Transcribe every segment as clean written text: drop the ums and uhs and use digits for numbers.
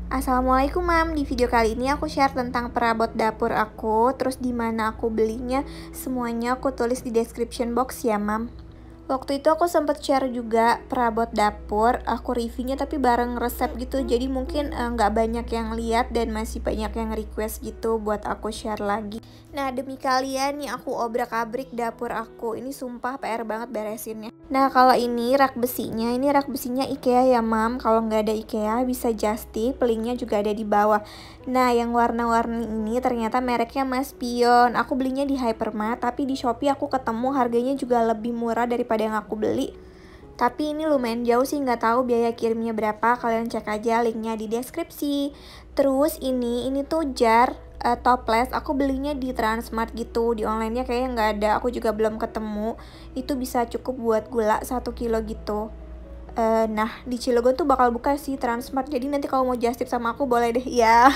Assalamualaikum Mam, di video kali ini aku share tentang perabot dapur aku, terus di mana aku belinya, semuanya aku tulis di description box ya Mam. Waktu itu aku sempat share juga perabot dapur, aku reviewnya tapi bareng resep gitu, jadi mungkin nggak banyak yang lihat dan masih banyak yang request gitu buat aku share lagi. Nah demi kalian nih aku obrak-abrik dapur aku, ini sumpah PR banget beresinnya. Nah kalau ini rak besinya IKEA ya Mam, kalau nggak ada IKEA bisa Just Tip, linknya juga ada di bawah. Nah yang warna-warni ini ternyata mereknya Mas Pion, aku belinya di Hypermart, tapi di Shopee aku ketemu harganya juga lebih murah daripada yang aku beli. Tapi ini lumayan jauh sih, nggak tahu biaya kirimnya berapa, kalian cek aja linknya di deskripsi. Terus ini tuh jar toples, aku belinya di Transmart gitu, di onlinenya kayaknya nggak ada, aku juga belum ketemu. Itu bisa cukup buat gula 1 kilo gitu. Nah di Cilegon tuh bakal buka sih Transmart, jadi nanti kalau mau just tip sama aku boleh deh ya.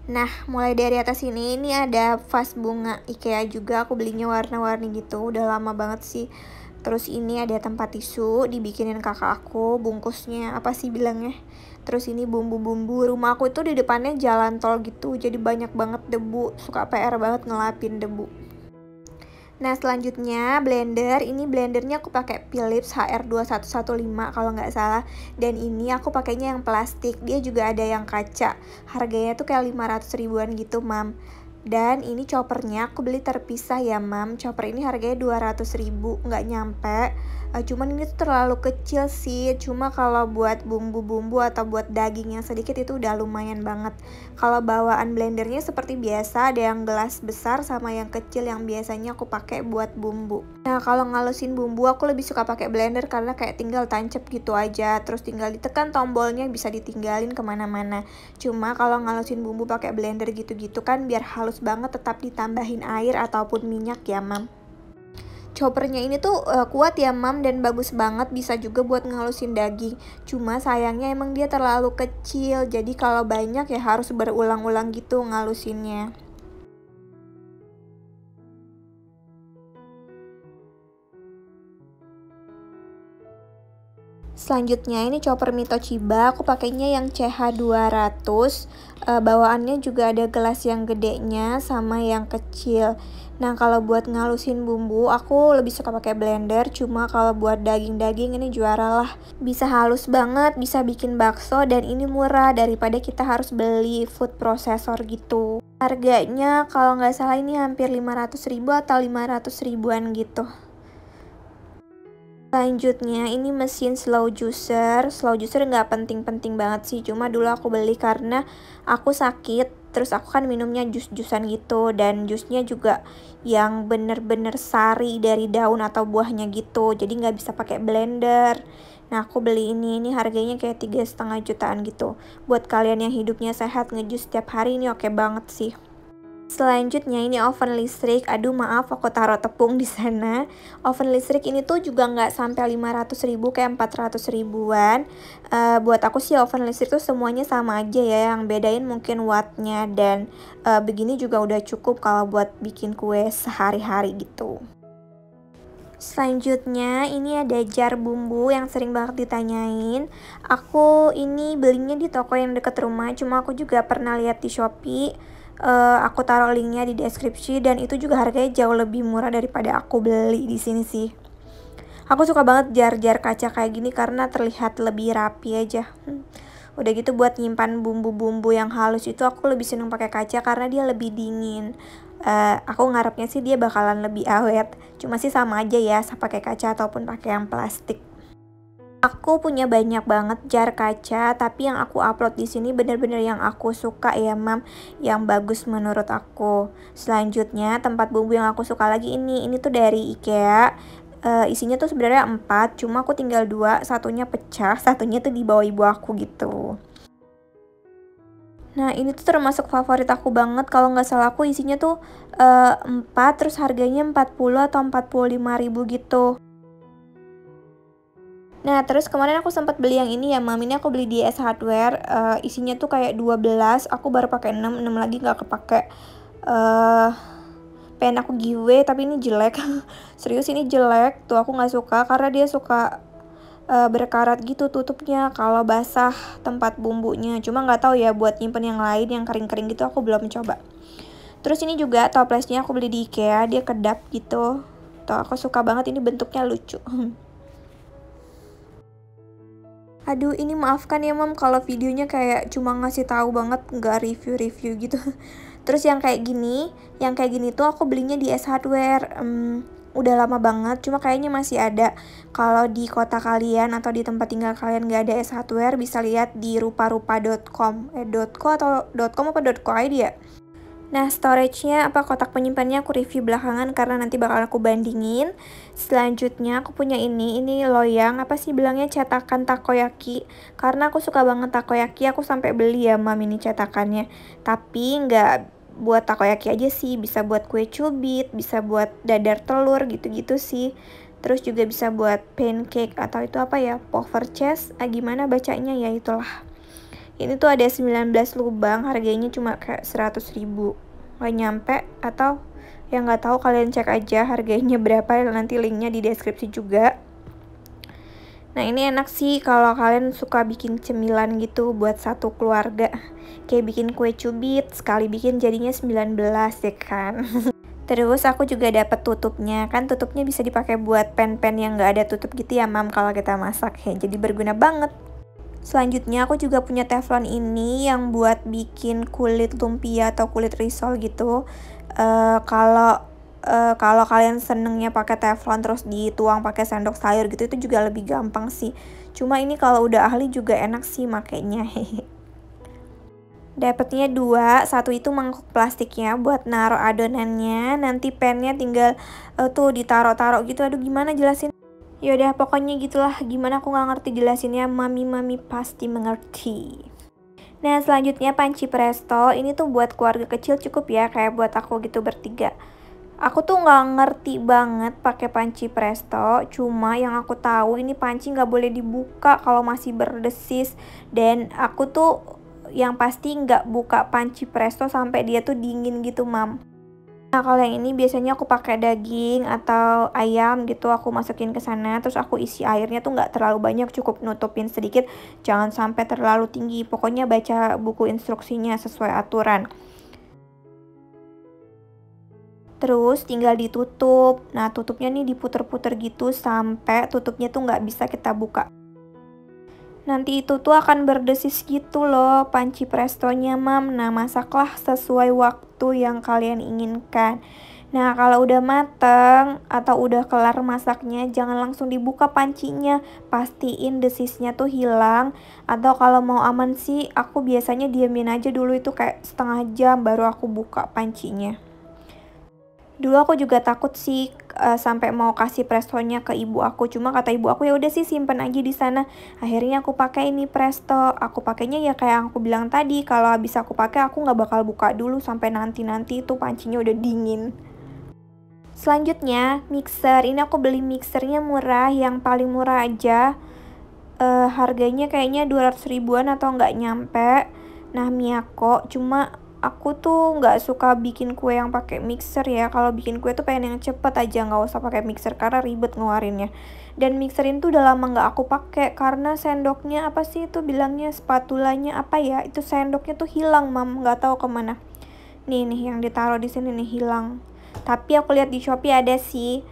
Nah, mulai dari atas ini ada vas bunga IKEA juga, aku belinya warna-warni gitu, udah lama banget sih. Terus ini ada tempat tisu, dibikinin kakak aku, bungkusnya apa sih bilangnya. Terus ini bumbu-bumbu, rumah aku itu di depannya jalan tol gitu, jadi banyak banget debu, suka PR banget ngelapin debu. Nah selanjutnya blender, ini blendernya aku pakai Philips HR2115 kalau nggak salah, dan ini aku pakainya yang plastik, dia juga ada yang kaca, harganya tuh kayak 500 ribuan gitu Mam. Dan ini choppernya aku beli terpisah ya Mam, chopper ini harganya 200 ribu, nggak nyampe. Cuman ini tuh terlalu kecil sih, cuma kalau buat bumbu-bumbu atau buat daging yang sedikit itu udah lumayan banget. Kalau bawaan blendernya seperti biasa, ada yang gelas besar sama yang kecil yang biasanya aku pakai buat bumbu. Nah kalau ngalusin bumbu aku lebih suka pakai blender karena kayak tinggal tancap gitu aja, terus tinggal ditekan tombolnya bisa ditinggalin kemana-mana. Cuma kalau ngalusin bumbu pakai blender gitu-gitu kan biar halus banget, tetap ditambahin air ataupun minyak ya Mam. Choppernya ini tuh kuat ya Mam dan bagus banget, bisa juga buat ngalusin daging. Cuma sayangnya emang dia terlalu kecil, jadi kalau banyak ya harus berulang-ulang gitu ngalusinnya. Selanjutnya ini chopper Mitoshiba, aku pakainya yang CH200. Bawaannya juga ada gelas yang gedenya sama yang kecil. Nah kalau buat ngalusin bumbu aku lebih suka pakai blender, cuma kalau buat daging-daging ini juara lah. Bisa halus banget, bisa bikin bakso, dan ini murah daripada kita harus beli food processor gitu. Harganya kalau nggak salah ini hampir 500 ribu atau 500 ribuan gitu. Selanjutnya ini mesin slow juicer nggak penting-penting banget sih, cuma dulu aku beli karena aku sakit, terus aku kan minumnya jus-jusan gitu, dan jusnya juga yang bener-bener sari dari daun atau buahnya gitu, jadi nggak bisa pakai blender. Nah aku beli ini harganya kayak 3,5 jutaan gitu. Buat kalian yang hidupnya sehat, ngejus setiap hari ini oke banget sih. Selanjutnya ini oven listrik. Aduh maaf aku taruh tepung di sana. Oven listrik ini tuh juga nggak sampai 500 ribu, kayak 400 ribuan. Buat aku sih oven listrik tuh semuanya sama aja ya, yang bedain mungkin wattnya, dan begini juga udah cukup kalau buat bikin kue sehari-hari gitu. Selanjutnya ini ada jar bumbu yang sering banget ditanyain. Aku ini belinya di toko yang deket rumah, cuma aku juga pernah lihat di Shopee. Aku taruh linknya di deskripsi, dan itu juga harganya jauh lebih murah daripada aku beli di sini sih. Aku suka banget jar-jar kaca kayak gini karena terlihat lebih rapi aja. Udah gitu buat nyimpan bumbu-bumbu yang halus itu aku lebih seneng pakai kaca karena dia lebih dingin. Aku ngarepnya sih dia bakalan lebih awet. Cuma sih sama aja ya, pakai kaca ataupun pakai yang plastik. Aku punya banyak banget jar kaca, tapi yang aku upload di sini bener-bener yang aku suka ya Mam, yang bagus menurut aku. Selanjutnya tempat bumbu yang aku suka lagi ini tuh dari IKEA. Isinya tuh sebenarnya 4, cuma aku tinggal 2, satunya pecah, satunya tuh dibawa ibu aku gitu. Nah ini tuh termasuk favorit aku banget, kalau nggak salah aku isinya tuh 4, terus harganya 40 atau 45 ribu gitu. Nah terus kemarin aku sempat beli yang ini ya Mam, ini aku beli di S Hardware, isinya tuh kayak 12, aku baru pakai 6 lagi nggak kepake. Pengen aku giveaway tapi ini jelek. Serius ini jelek tuh, aku nggak suka karena dia suka berkarat gitu tutupnya kalau basah tempat bumbunya. Cuma nggak tahu ya buat nyimpen yang lain yang kering-kering gitu aku belum coba. Terus ini juga toplesnya aku beli di IKEA, dia kedap gitu. Tuh aku suka banget, ini bentuknya lucu. Aduh, ini maafkan ya Mam kalau videonya kayak cuma ngasih tahu banget, nggak review-review gitu. Terus yang kayak gini tuh aku belinya di S Hardware. Udah lama banget, cuma kayaknya masih ada. Kalau di kota kalian atau di tempat tinggal kalian nggak ada S Hardware, bisa lihat di ruparupa.com. .co atau .com apa .co ID ya? Nah, storage-nya apa kotak penyimpannya aku review belakangan karena nanti bakal aku bandingin. Selanjutnya aku punya ini loyang, apa sih bilangnya, cetakan takoyaki. Karena aku suka banget takoyaki, aku sampai beli ya Mam ini cetakannya. Tapi nggak buat takoyaki aja sih, bisa buat kue cubit, bisa buat dadar telur gitu-gitu sih. Terus juga bisa buat pancake atau itu apa ya, poverchess, gimana bacanya ya itulah. Ini tuh ada 19 lubang, harganya cuma kayak 100.000. Nggak nyampe, atau yang nggak tahu kalian cek aja harganya berapa, nanti linknya di deskripsi juga. Nah ini enak sih kalau kalian suka bikin cemilan gitu buat satu keluarga. Kayak bikin kue cubit, sekali bikin jadinya 19 ya kan. Terus aku juga dapat tutupnya, kan tutupnya bisa dipakai buat pen-pen yang nggak ada tutup gitu ya Mam kalau kita masak ya, jadi berguna banget. Selanjutnya aku juga punya teflon ini yang buat bikin kulit lumpia atau kulit risol gitu. Kalau kalian senengnya pakai teflon terus dituang pakai sendok sayur gitu, itu juga lebih gampang sih. Cuma ini kalau udah ahli juga enak sih makainya. Dapatnya 2, satu itu mangkuk plastiknya buat naruh adonannya, nanti pennya tinggal tuh ditaruh-taruh gitu. Aduh gimana jelasin? Yaudah pokoknya gitulah, gimana aku nggak ngerti jelasinnya, mami pasti mengerti. Nah selanjutnya panci presto, ini tuh buat keluarga kecil cukup ya, kayak buat aku gitu bertiga. Aku tuh nggak ngerti banget pakai panci presto, cuma yang aku tahu ini panci nggak boleh dibuka kalau masih berdesis, dan aku tuh yang pasti nggak buka panci presto sampai dia tuh dingin gitu Mam. Nah kalau yang ini biasanya aku pakai daging atau ayam gitu, aku masukin ke sana, terus aku isi airnya tuh nggak terlalu banyak, cukup nutupin sedikit, jangan sampai terlalu tinggi. Pokoknya baca buku instruksinya sesuai aturan. Terus tinggal ditutup. Nah tutupnya nih diputer-puter gitu sampai tutupnya tuh nggak bisa kita buka. Nanti itu tuh akan berdesis gitu loh panci prestonya Mam. Nah masaklah sesuai waktu yang kalian inginkan. Nah kalau udah mateng atau udah kelar masaknya, jangan langsung dibuka pancinya. Pastiin desisnya tuh hilang. Atau kalau mau aman sih, aku biasanya diamin aja dulu itu kayak setengah jam baru aku buka pancinya. Dulu aku juga takut sih sampai mau kasih prestonya ke ibu aku, cuma kata ibu aku ya udah sih simpen aja di sana. Akhirnya aku pakai ini presto. Aku pakainya ya kayak yang aku bilang tadi, kalau habis aku pakai aku nggak bakal buka dulu sampai nanti itu pancinya udah dingin. Selanjutnya mixer. Ini aku beli mixernya murah, yang paling murah aja. Harganya kayaknya 200 ribuan atau nggak nyampe. Nah Miyako, cuma aku tuh nggak suka bikin kue yang pakai mixer ya. Kalau bikin kue tuh pengen yang cepet aja, nggak usah pakai mixer karena ribet ngeluarinnya. Dan mixerin tuh udah lama nggak aku pakai karena sendoknya apa sih itu bilangnya, spatulanya apa ya? Itu sendoknya tuh hilang Mam, nggak tahu kemana. Nih yang ditaruh di sini nih hilang. Tapi aku lihat di Shopee ada sih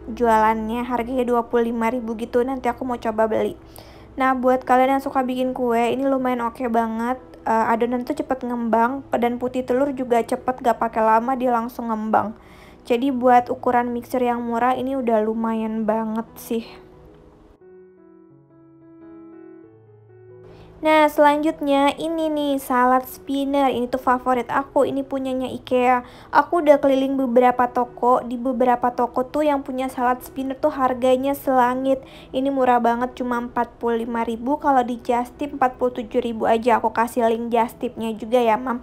jualannya, harganya 25.000 gitu. Nanti aku mau coba beli. Nah buat kalian yang suka bikin kue, ini lumayan oke banget. Adonan tuh cepet ngembang, dan putih telur juga cepet, gak pakai lama dia langsung ngembang. Jadi buat ukuran mixer yang murah ini udah lumayan banget sih. Nah selanjutnya ini nih salad spinner, ini tuh favorit aku, ini punyanya IKEA. Aku udah keliling beberapa toko, di beberapa toko tuh yang punya salad spinner tuh harganya selangit. Ini murah banget cuma 45.000, kalau di Just Tip 47.000 aja. Aku kasih link Just Tipnya juga ya Mam.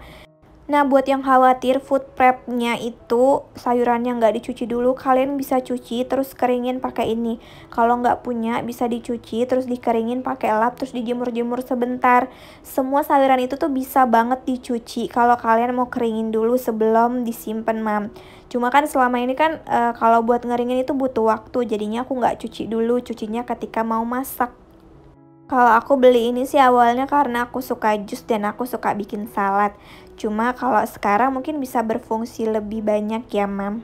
Nah, buat yang khawatir food prepnya itu sayurannya nggak dicuci dulu, kalian bisa cuci terus keringin pakai ini. Kalau nggak punya bisa dicuci terus dikeringin pakai lap terus dijemur-jemur sebentar. Semua sayuran itu tuh bisa banget dicuci kalau kalian mau keringin dulu sebelum disimpan, Mam. Cuma kan selama ini kan kalau buat ngeringin itu butuh waktu, jadinya aku nggak cuci dulu, cucinya ketika mau masak. Kalau aku beli ini sih awalnya karena aku suka jus dan aku suka bikin salad. Cuma kalau sekarang mungkin bisa berfungsi lebih banyak ya, Mam.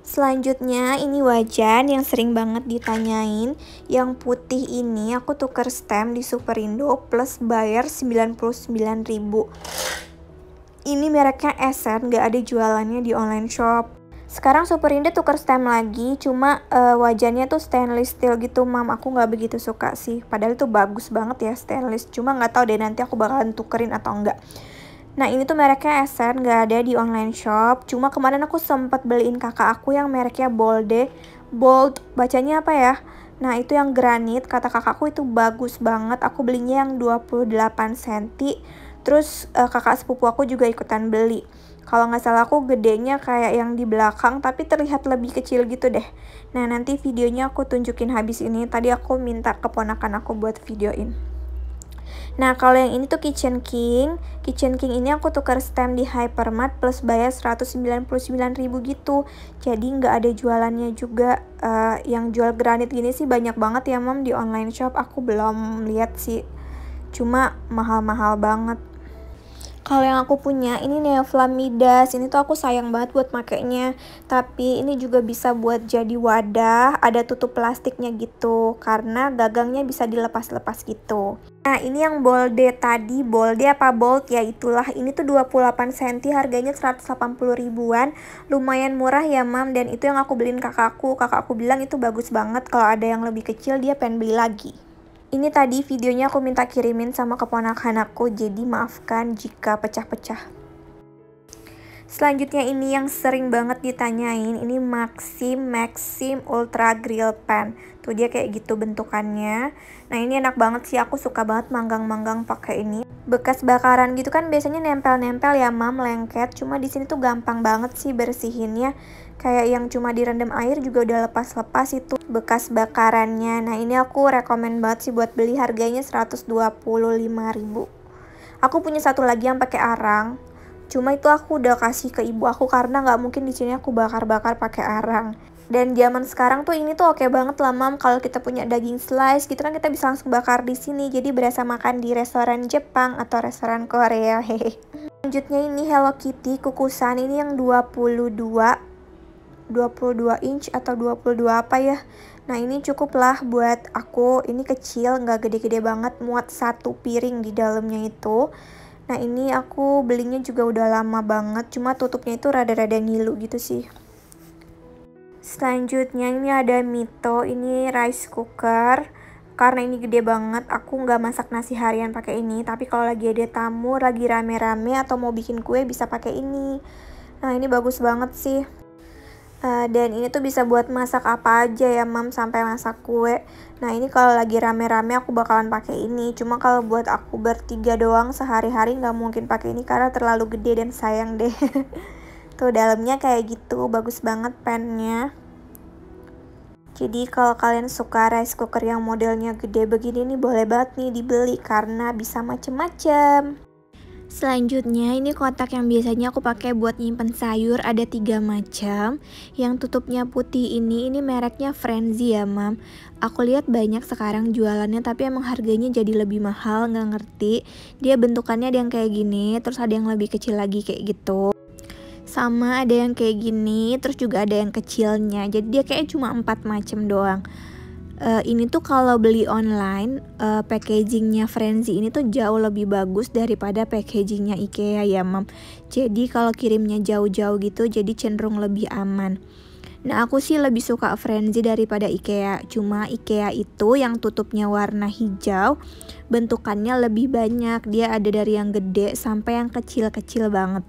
Selanjutnya ini wajan yang sering banget ditanyain. Yang putih ini aku tuker stem di Superindo plus bayar 99.000. Ini mereknya Esen, gak ada jualannya di online shop. Sekarang Superindo tuker stem lagi, cuma wajannya tuh stainless steel gitu, Mam. Aku nggak begitu suka sih, padahal itu bagus banget ya stainless. Cuma nggak tahu deh nanti aku bakalan tukerin atau enggak. Nah, ini tuh mereknya Esen, nggak ada di online shop. Cuma kemarin aku sempat beliin kakak aku yang mereknya Bold, bacanya apa ya? Nah, itu yang granit, kata kakakku itu bagus banget. Aku belinya yang 28 cm. Terus kakak sepupu aku juga ikutan beli. Kalau nggak salah aku gedenya kayak yang di belakang tapi terlihat lebih kecil gitu deh. Nah, nanti videonya aku tunjukin habis ini. Tadi aku minta keponakan aku buat videoin. Nah, kalau yang ini tuh Kitchen King. Kitchen King ini aku tukar stem di Hypermart plus bayar 199.000 gitu. Jadi nggak ada jualannya juga. Yang jual granit gini sih banyak banget ya, Mam, di online shop. Aku belum lihat sih. Cuma mahal-mahal banget. Kalau yang aku punya ini Neoflam Midas, ini tuh aku sayang banget buat makainya. Tapi ini juga bisa buat jadi wadah, ada tutup plastiknya gitu. Karena gagangnya bisa dilepas-lepas gitu. Nah, ini yang bolde tadi, bolde apa bold ya itulah. Ini tuh 28 cm, harganya 180 ribuan. Lumayan murah ya, Mam, dan itu yang aku beliin kakakku. Kakakku bilang itu bagus banget, kalau ada yang lebih kecil dia pengen beli lagi. Ini tadi videonya aku minta kirimin sama keponakan aku, jadi maafkan jika pecah-pecah. Selanjutnya ini yang sering banget ditanyain, ini Maxim Ultra Grill Pan. Tuh dia kayak gitu bentukannya. Nah, ini enak banget sih, aku suka banget manggang-manggang pakai ini. Bekas bakaran gitu kan biasanya nempel-nempel ya, Mam, lengket. Cuma di sini tuh gampang banget sih bersihinnya. Kayak yang cuma direndam air juga udah lepas-lepas itu bekas bakarannya. Nah, ini aku rekomen banget sih buat beli, harganya 125.000. Aku punya satu lagi yang pakai arang. Cuma itu aku udah kasih ke ibu aku karena nggak mungkin di sini aku bakar-bakar pakai arang. Dan zaman sekarang tuh ini tuh oke banget lah, Mam, kalau kita punya daging slice gitu kan kita bisa langsung bakar di sini. Jadi berasa makan di restoran Jepang atau restoran Korea. Hehe. Selanjutnya ini Hello Kitty kukusan, ini yang 22 inch atau 22 apa ya. Nah, ini cukup lah buat aku, ini kecil nggak gede-gede banget, muat satu piring di dalamnya itu. Nah, ini aku belinya juga udah lama banget, cuma tutupnya itu rada-rada ngilu gitu sih. Selanjutnya ini ada Mito, ini rice cooker. Karena ini gede banget, aku nggak masak nasi harian pakai ini. Tapi kalau lagi ada tamu, lagi rame-rame atau mau bikin kue bisa pakai ini. Nah, ini bagus banget sih. Dan ini tuh bisa buat masak apa aja ya, Mam, sampai masak kue. Nah, ini kalau lagi rame-rame aku bakalan pakai ini. Cuma kalau buat aku bertiga doang sehari-hari nggak mungkin pakai ini karena terlalu gede dan sayang deh. Tuh dalamnya kayak gitu, bagus banget pannya. Jadi kalau kalian suka rice cooker yang modelnya gede begini nih boleh banget nih dibeli karena bisa macem-macem. Selanjutnya ini kotak yang biasanya aku pakai buat nyimpen sayur, ada 3 macam. Yang tutupnya putih ini mereknya Frenzy ya, Mam. Aku lihat banyak sekarang jualannya tapi emang harganya jadi lebih mahal, nggak ngerti. Dia bentukannya ada yang kayak gini, terus ada yang lebih kecil lagi kayak gitu. Sama ada yang kayak gini, terus juga ada yang kecilnya. Jadi dia kayak cuma 4 macam doang. Ini tuh kalau beli online, packagingnya Frenzy ini tuh jauh lebih bagus daripada packagingnya IKEA ya, Mam. Jadi kalau kirimnya jauh-jauh gitu jadi cenderung lebih aman. Nah, aku sih lebih suka Frenzy daripada IKEA. Cuma IKEA itu yang tutupnya warna hijau, bentukannya lebih banyak. Dia ada dari yang gede sampai yang kecil-kecil banget.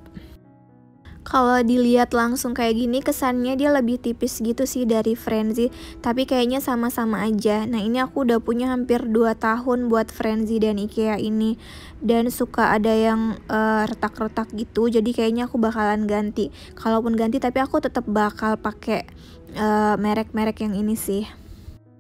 Kalau dilihat langsung kayak gini kesannya dia lebih tipis gitu sih dari Frenzy, tapi kayaknya sama-sama aja. Nah ini aku udah punya hampir 2 tahun buat Frenzy dan IKEA ini, dan suka ada yang retak-retak gitu, jadi kayaknya aku bakalan ganti. Kalaupun ganti tapi aku tetap bakal pakai merek-merek yang ini sih.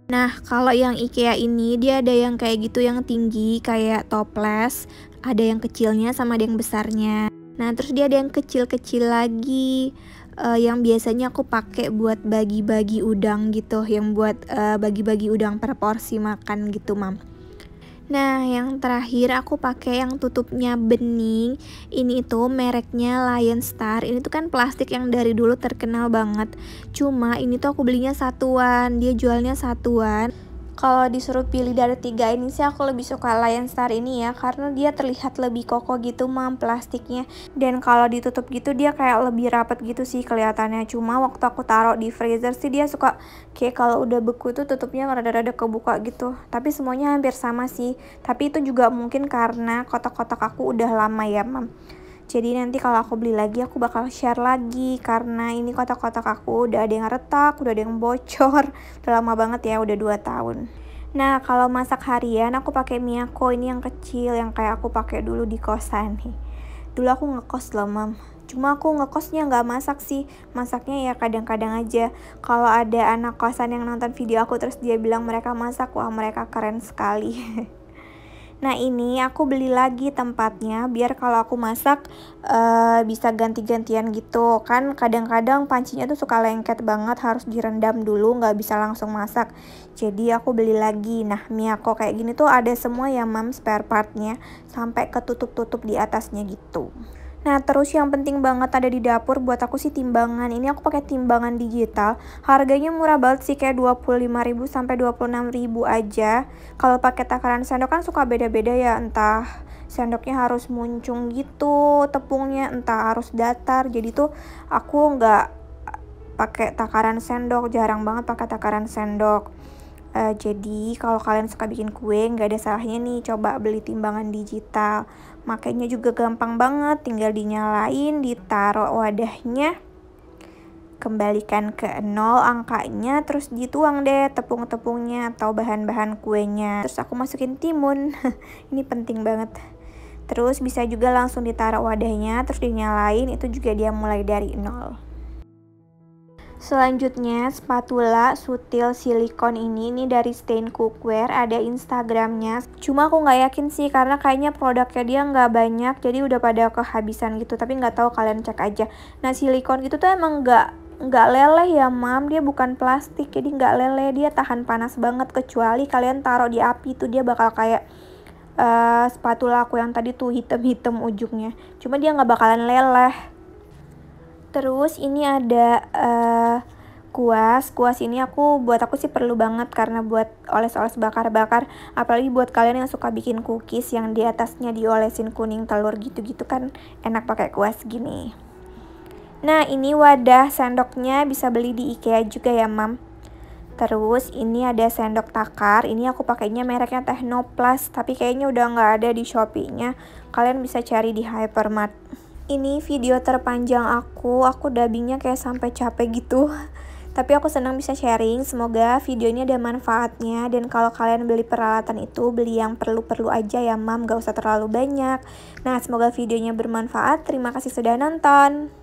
Nah kalau yang IKEA ini dia ada yang kayak gitu yang tinggi kayak toples, ada yang kecilnya sama ada yang besarnya. Nah terus dia ada yang kecil-kecil lagi, yang biasanya aku pakai buat bagi-bagi udang gitu, yang buat bagi-bagi udang per porsi makan gitu mam. Nah yang terakhir aku pakai yang tutupnya bening. Ini itu mereknya Lion Star. Ini tuh kan plastik yang dari dulu terkenal banget. Cuma ini tuh aku belinya satuan, dia jualnya satuan. Kalau disuruh pilih dari 3 ini sih aku lebih suka Lion Star ini ya, karena dia terlihat lebih kokoh gitu mam plastiknya. Dan kalau ditutup gitu dia kayak lebih rapat gitu sih kelihatannya. Cuma waktu aku taruh di freezer sih dia suka kayak kalau udah beku tuh tutupnya rada-rada kebuka gitu. Tapi semuanya hampir sama sih. Tapi itu juga mungkin karena kotak-kotak aku udah lama ya mam. Jadi nanti kalau aku beli lagi aku bakal share lagi, karena ini kotak-kotak aku udah ada yang retak, udah ada yang bocor. Udah lama banget ya, udah 2 tahun. Nah kalau masak harian aku pakai Miyako ini yang kecil, yang kayak aku pakai dulu di kosan nih. Dulu aku ngekos loh mam. Cuma aku ngekosnya nggak masak sih, masaknya ya kadang-kadang aja. Kalau ada anak kosan yang nonton video aku terus dia bilang mereka masak, wah mereka keren sekali. Nah ini aku beli lagi tempatnya biar kalau aku masak bisa ganti-gantian gitu. Kan kadang-kadang pancinya tuh suka lengket banget, harus direndam dulu, nggak bisa langsung masak. Jadi aku beli lagi. Nah Miyako kayak gini tuh ada semua ya mam spare partnya, sampai ketutup-tutup di atasnya gitu. Nah terus yang penting banget ada di dapur buat aku sih timbangan. Ini aku pakai timbangan digital. Harganya murah banget sih, kayak 25.000 sampai 26.000 aja. Kalau pakai takaran sendok kan suka beda-beda ya, entah sendoknya harus muncung gitu tepungnya, entah harus datar. Jadi tuh aku nggak pakai takaran sendok, jarang banget pakai takaran sendok. Jadi kalau kalian suka bikin kue nggak ada salahnya nih coba beli timbangan digital. Makanya juga gampang banget, tinggal dinyalain, ditaruh wadahnya, kembalikan ke 0 angkanya, terus dituang deh tepung-tepungnya atau bahan-bahan kuenya. Terus aku masukin timun. Ini penting banget. Terus bisa juga langsung ditaruh wadahnya, terus dinyalain, itu juga dia mulai dari 0. Selanjutnya spatula sutil silikon ini dari Stain Cookware, ada Instagramnya. Cuma aku nggak yakin sih karena kayaknya produknya dia nggak banyak, jadi udah pada kehabisan gitu. Tapi nggak tahu, kalian cek aja. Nah silikon gitu tuh emang nggak leleh ya mam, dia bukan plastik jadi nggak leleh, dia tahan panas banget. Kecuali kalian taruh di api tuh dia bakal kayak spatula aku yang tadi tuh hitam-hitam ujungnya. Cuma dia nggak bakalan leleh. Terus ini ada kuas ini buat aku sih perlu banget karena buat oles-oles bakar-bakar, apalagi buat kalian yang suka bikin cookies yang di atasnya diolesin kuning telur gitu-gitu kan enak pakai kuas gini. Nah ini wadah sendoknya bisa beli di IKEA juga ya mam. Terus ini ada sendok takar, ini aku pakainya mereknya Technoplus, tapi kayaknya udah nggak ada di Shopee-nya. Kalian bisa cari di Hypermart. Ini video terpanjang aku dubbingnya kayak sampai capek gitu. Tapi aku senang bisa sharing, semoga video ini ada manfaatnya. Dan kalau kalian beli peralatan itu, beli yang perlu-perlu aja ya mam, gak usah terlalu banyak. Nah semoga videonya bermanfaat, terima kasih sudah nonton.